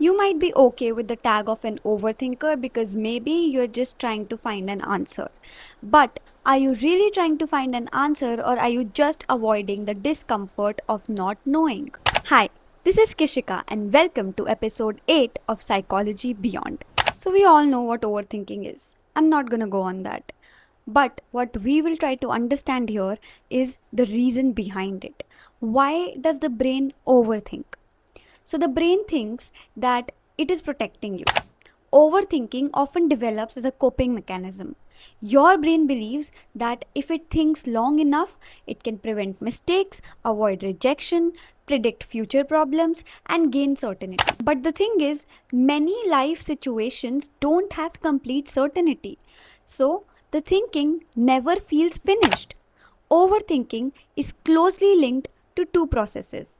You might be okay with the tag of an overthinker because maybe you're just trying to find an answer. But are you really trying to find an answer, or are you just avoiding the discomfort of not knowing? Hi, this is Kishika and welcome to episode 8 of Psychology Beyond. So, we all know what overthinking is. I'm not gonna go on that. But what we will try to understand here is the reason behind it. Why does the brain overthink? So the brain thinks that it is protecting you. Overthinking often develops as a coping mechanism. Your brain believes that if it thinks long enough, it can prevent mistakes, avoid rejection, predict future problems, and gain certainty. But the thing is, many life situations don't have complete certainty. So the thinking never feels finished. Overthinking is closely linked to two processes: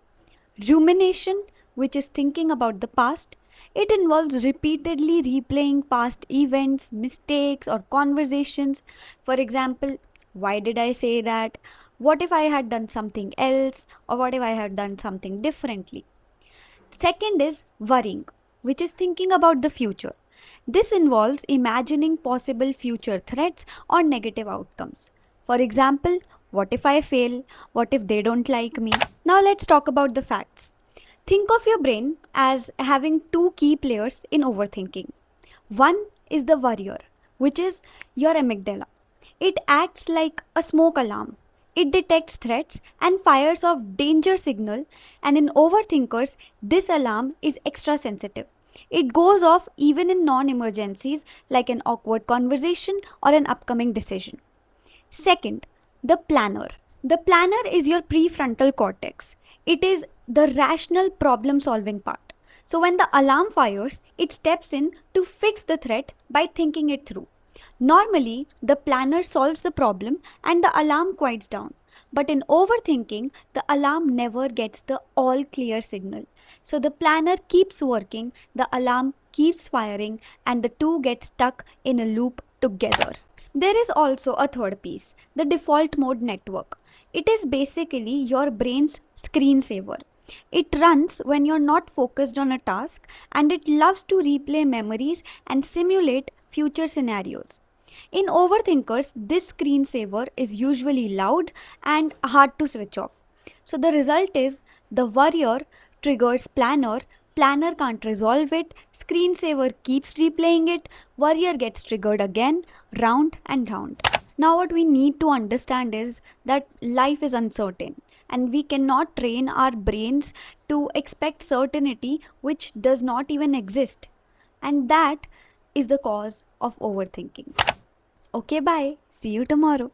rumination, which is thinking about the past. It involves repeatedly replaying past events, mistakes, or conversations. For example, why did I say that? What if I had done something else? Or what if I had done something differently? Second is worrying, which is thinking about the future. This involves imagining possible future threats or negative outcomes. For example, what if I fail? What if they don't like me? Now let's talk about the facts. Think of your brain as having two key players in overthinking. One is the worrier, which is your amygdala. It acts like a smoke alarm. It detects threats and fires off danger signal, and in overthinkers this alarm is extra sensitive. It goes off even in non-emergencies like an awkward conversation or an upcoming decision. Second, the planner. The planner is your prefrontal cortex. It is the rational problem solving part. So when the alarm fires, it steps in to fix the threat by thinking it through. Normally, the planner solves the problem and the alarm quiets down. But in overthinking, the alarm never gets the all clear signal. So the planner keeps working, the alarm keeps firing, and the two get stuck in a loop together. There is also a third piece, the default mode network. It is basically your brain's screensaver. It runs when you're not focused on a task, and it loves to replay memories and simulate future scenarios. In overthinkers, this screensaver is usually loud and hard to switch off. So the result is the worrier triggers planner, planner can't resolve it, screensaver keeps replaying it, worrier gets triggered again, round and round. Now, what we need to understand is that life is uncertain and we cannot train our brains to expect certainty which does not even exist. And that is the cause of overthinking. Okay, bye. See you tomorrow.